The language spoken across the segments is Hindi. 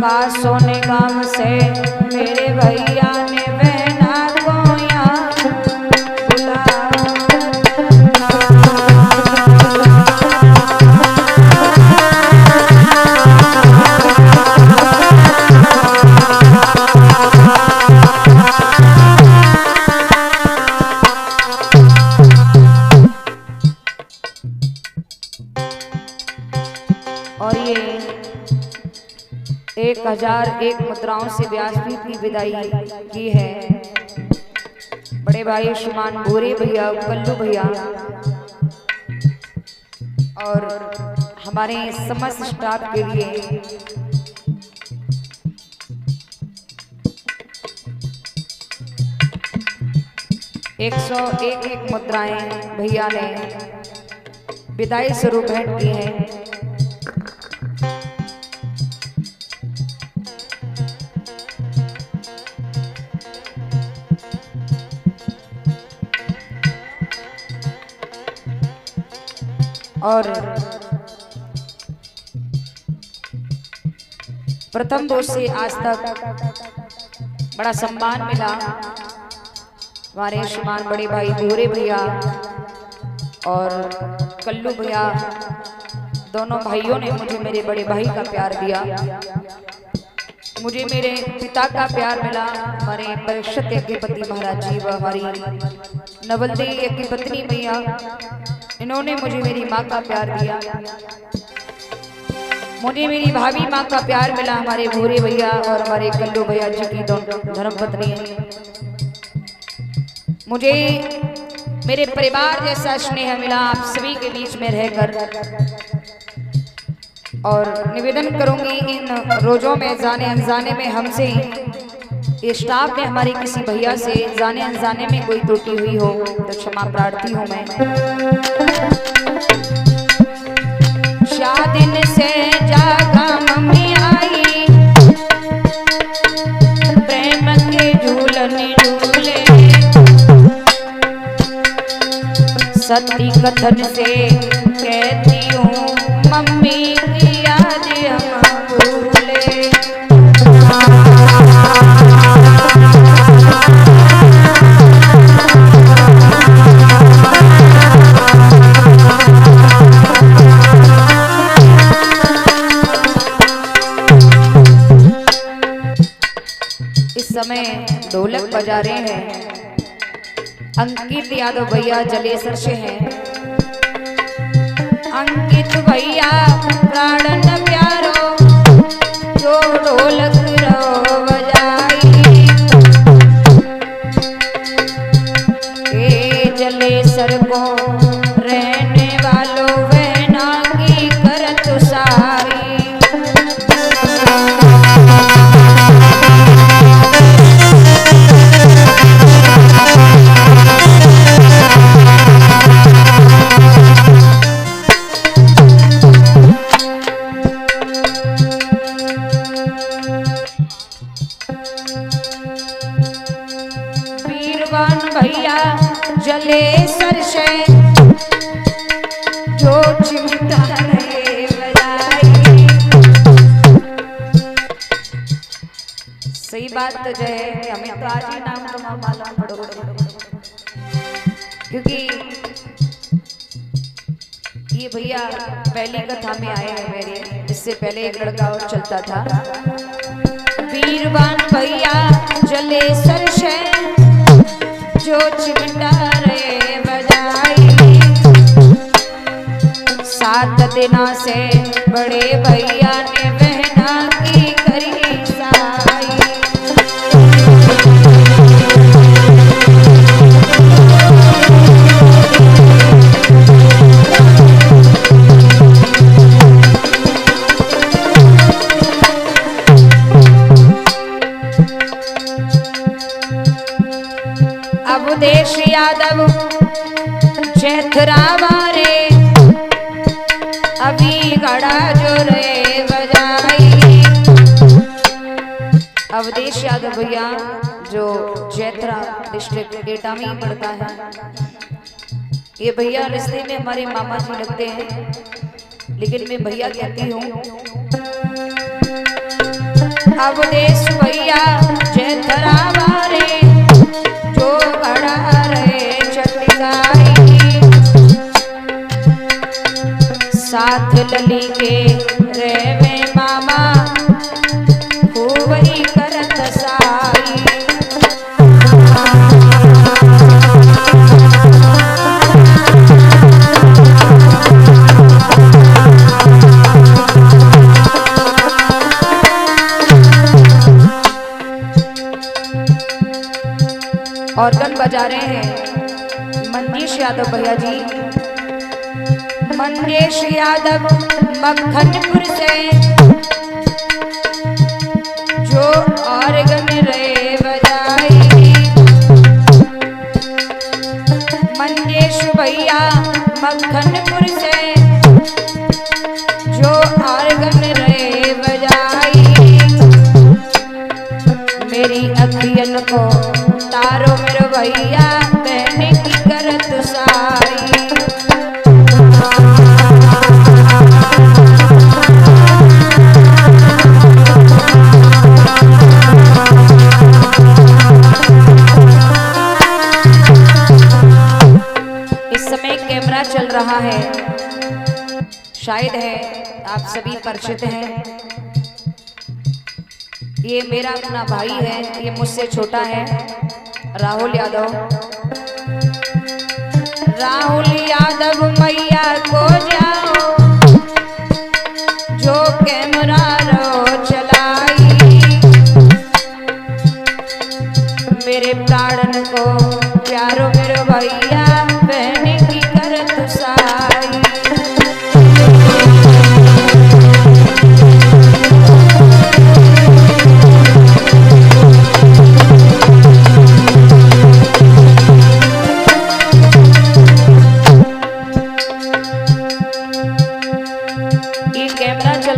पास सोने गांव से मेरे भैया ने बहना को यहाँ बुलाया। और ये 1001 मुद्राओं से व्यासपीठ की विदाई की है बड़े भाई श्रीमान भूरे भैया, कल्लू भैया और हमारे समस्त स्टाफ के लिए। एक 101 मुद्राएं भैया ने विदाई स्वरूप भेंट की है। और प्रथम दोष से आज तक बड़ा सम्मान मिला हमारे श्रीमान बड़े भाई भूरे भैया और कल्लू भैया, दोनों भाइयों ने मुझे मेरे बड़े भाई का प्यार दिया। मुझे मेरे पिता का प्यार मिला, हमारे परीक्षित यज्ञपति महाराज जी व हमारी नवलदेव यज्ञ पत्नी भैया, इन्होंने मुझे मेरी माँ का प्यार दिया। मुझे मेरी भाभी माँ का प्यार मिला, हमारे भूरे भैया और हमारे कल्लू भैया जी की दोनों धर्मपत्नी हैं। मुझे मेरे परिवार जैसा स्नेह मिला आप सभी के बीच में रहकर। और निवेदन करूंगी इन रोजों में जाने अनजाने में हमसे ये स्टाफ में हमारे किसी भैया से जाने अनजाने में कोई त्रुटि हुई हो तो क्षमा प्रार्थी हूँ मैं। शादिन से जागा मम्मी आई, प्रेम के झूलन झूले, सती कथन से कहती हूँ मम्मी की याद हम भूले। समय ढोलक बजा रहे हैं अंकित यादव भैया जलेसर से हैं। अंकित भैया प्राणन प्यारो जो ढोलक रो बजाई, ए जलेसर को रहने वालों बहना की करत साई। भैया जलेसर से जो चिमटा रे बजाई। सही बात तो जो है हमें तो आज ही नाम तो मालूम पड़ोगे, क्योंकि ये भैया पहली कथा में आए हैं मेरे, इससे पहले एक लड़का और चलता था। वीरवान भैया जलेसर से जो चिमटा रे बजाई, 7 दिना से बड़े भैया ने बहना की करी साई। अवधेश यादव जैथरावारे अभी घड़ा जो रे बजाई। अवधेश यादव भैया जो जैथरा डिस्ट्रिक्ट एटा में पड़ता है, ये भैया रिश्ते में हमारे मामा जी लगते हैं, लेकिन मैं भैया कहती हूँ। अवधेश भैया जय धरावारे जो बड़ा रहे चटगाई साथ लली के रेवे मामा खूब ही करत साई ऑर्गन बजा रहे हैं मंजेश यादव भैया जी। मंजेश यादव मक्खनपुर से जो ऑर्गन रे बजाई मंजेश भैया मक्खनपुर से जो ऑर्गन रे बजाई मेरी अखियन को तारो मेरो भैया बहने की करत साई इस समय कैमरा चल रहा है, शायद है आप सभी परिचित हैं। ये मेरा अपना भाई है, ये मुझसे छोटा है, राहुल यादव। राहुल यादव मैया को जाओ जो कैमरा रो चलाई मेरे प्राणन को प्यारो मेरो भैया बहने की करत साई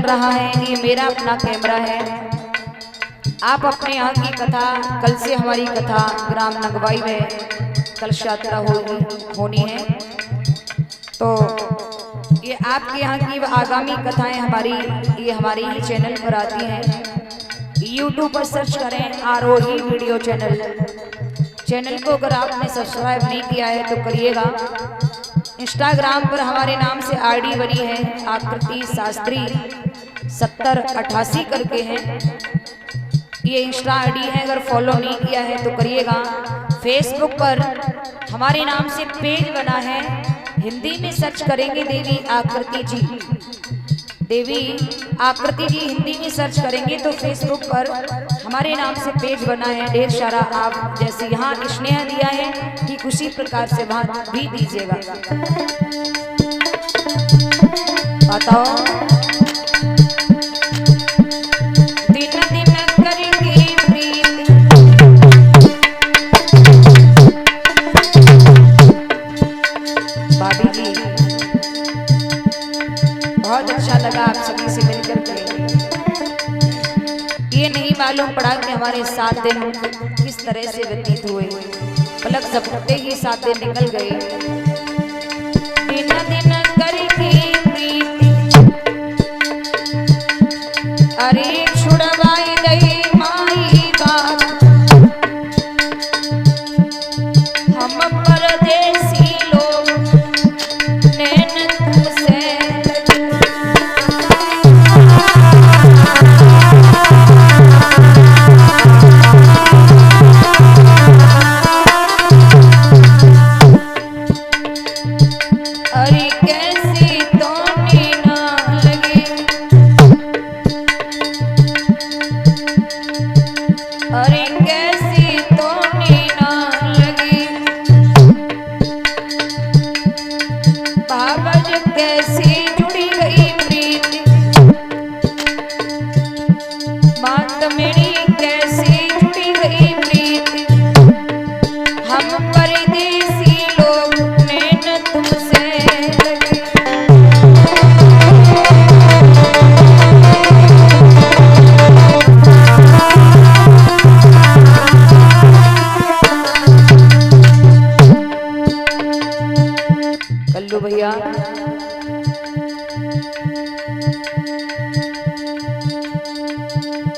रहा है। ये मेरा अपना कैमरा है। आप अपने यहाँ की कथा, कल से हमारी कथा ग्राम नगवाई में कलश यात्रा होनी है, तो ये आपके यहाँ की आगामी कथाएं हमारी ये हमारे ही चैनल पर आती हैं। YouTube पर सर्च करें आरोही वीडियो चैनल को अगर आपने सब्सक्राइब नहीं किया है तो करिएगा। इंस्टाग्राम पर हमारे नाम से आईडी बनी है आकृति शास्त्री 7088 करके है, ये इंस्टा आईडी है, अगर फॉलो नहीं किया है तो करिएगा। फेसबुक पर हमारे नाम से पेज बना है, हिंदी में सर्च करेंगे देवी आकृति जी हिंदी में सर्च करेंगे तो फेसबुक पर हमारे नाम से पेज बना है ढेर सारा। आप जैसे यहाँ स्नेह दिया है ठीक उसी प्रकार से वहाँ भी दीजिएगा। बताओ बहुत अच्छा लगा आप सभी से मिलकर के। ये नहीं मालूम पड़ा कि हमारे 7 दिन किस तरह से व्यतीत हुए, पलक झपकते ही 7 दिन निकल गए। दिन दिन करके प्रीति अरे छुड़वाई गई माई बाप हम परदेसी लोग नैन से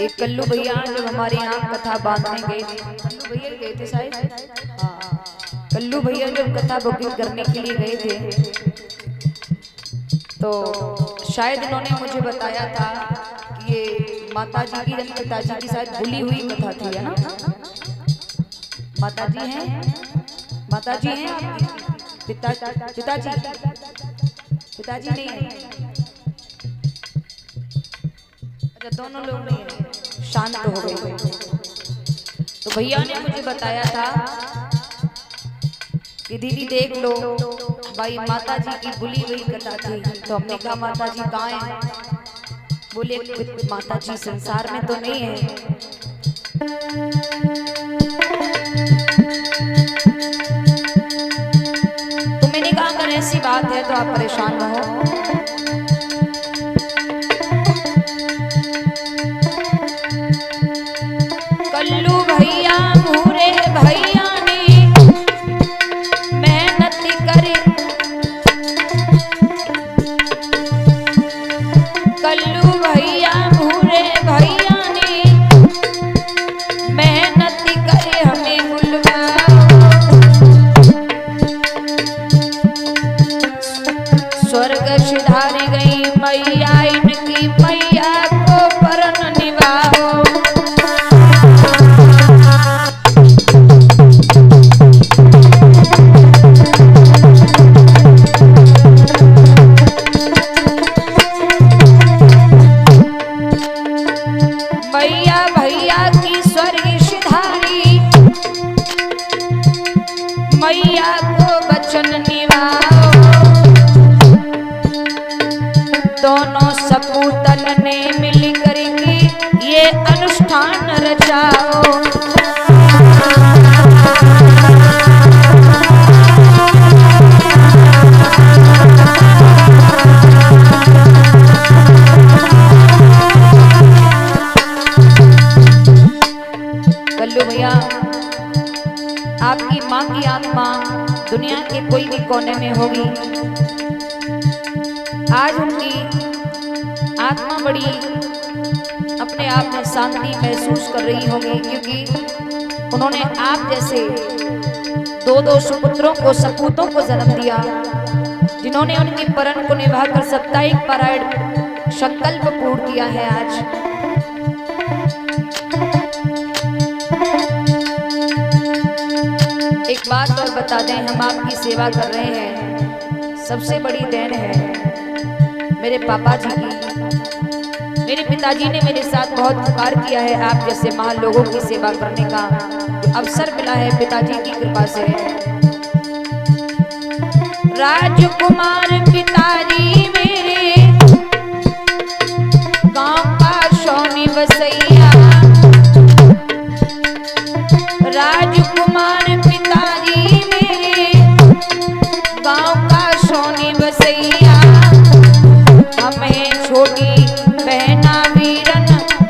एक कल्लू भैया जब हमारे यहाँ कथा बांधने गए थे, कल्लू भैया गए थे शायद, हाँ कल्लू भैया जब कथा बुकिंग करने के लिए गए थे तो शायद इन्होंने मुझे बताया था कि ये माता जी की जन पिताजी की शायद भूली हुई कथा थी, है ना? माता जी हैं, माता जी हैं, पिताजी पिताजी नहीं है, अच्छा दोनों लोग नहीं है, शांत हो गए। तो भैया ने मुझे बताया था कि दीदी देख लो भाई माता जी की भूली हुई कथा थी। तो हमने कहा माता जी कहाँ हैं? बोले माता जी संसार में तो नहीं है। तो मैंने कहा अगर ऐसी बात है तो आप परेशान न हो, कल्लू भैया भूरे भैया ने मेहनत करी, कल्लू भैया भूरे भैया ने मेहनत करे हमें बुलवाओ, स्वर्ग सिधार गई मैया इनकी मैया को परन निभाओ। मैया भैया की स्वर्ग सिधारी मैया को बचन निभाओ, दोनों सपूतन ने मिल करके ये अनुष्ठान रचाओ। कल्लू भैया आपकी माँ की आत्मा दुनिया के कोई भी कोने में होगी, आज उनकी आत्मा बड़ी अपने आप में शांति महसूस कर रही होगी, क्योंकि उन्होंने आप जैसे दो सुपुत्रों को सपूतों को जन्म दिया, जिन्होंने उनके परन को निभाकर साप्ताहिक पारायण संकल्प पूर्ण किया है। आज एक बात और बता दें, हम आपकी सेवा कर रहे हैं, सबसे बड़ी देन है मेरे पापा जी की। मेरे पिताजी ने मेरे साथ बहुत उपकार किया है, आप जैसे महान लोगों की सेवा करने का अवसर मिला है पिताजी की कृपा से। राजकुमार पिताजी मेरे गांव का सोनी बसैया, राजकुमार पिताजी मेरे गांव का सोनी बसैया, हमें छोटी बहना वीरन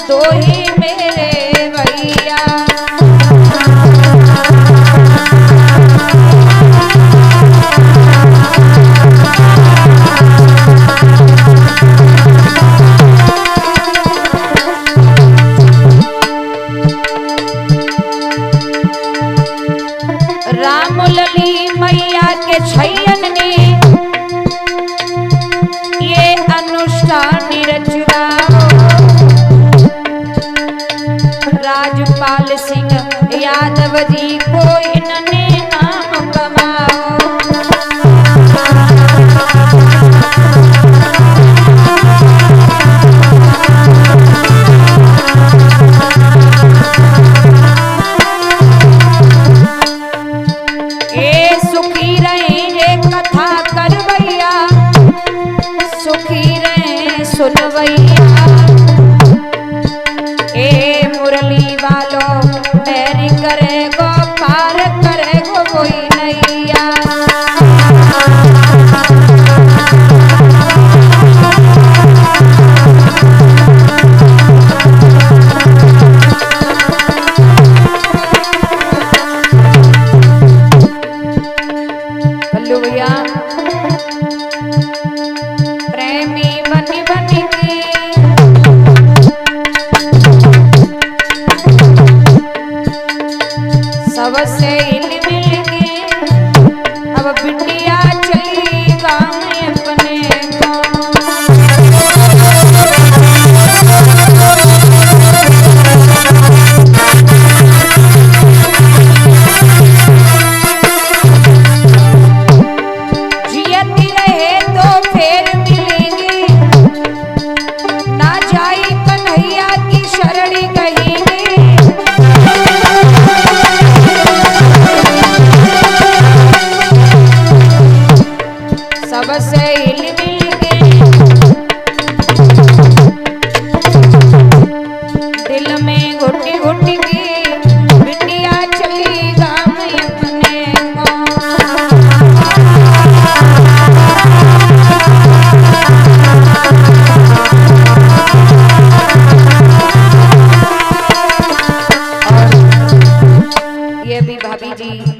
तो ही मेरे भैया। रामलली मैया के छैयन ने ये अनुष्ठान रचवाओ,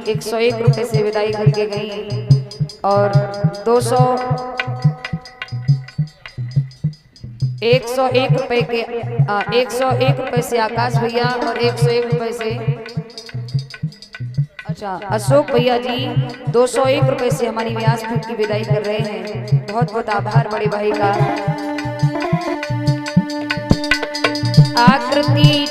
101 रुपए से विदाई करके गई और 101 रुपए के 101 रुपए से आकाश भैया और 101 रुपए से अच्छा अशोक भैया जी 201 रुपए से हमारी व्यासपीठ की विदाई कर रहे हैं। बहुत बहुत आभार बड़े भाई का। आकृति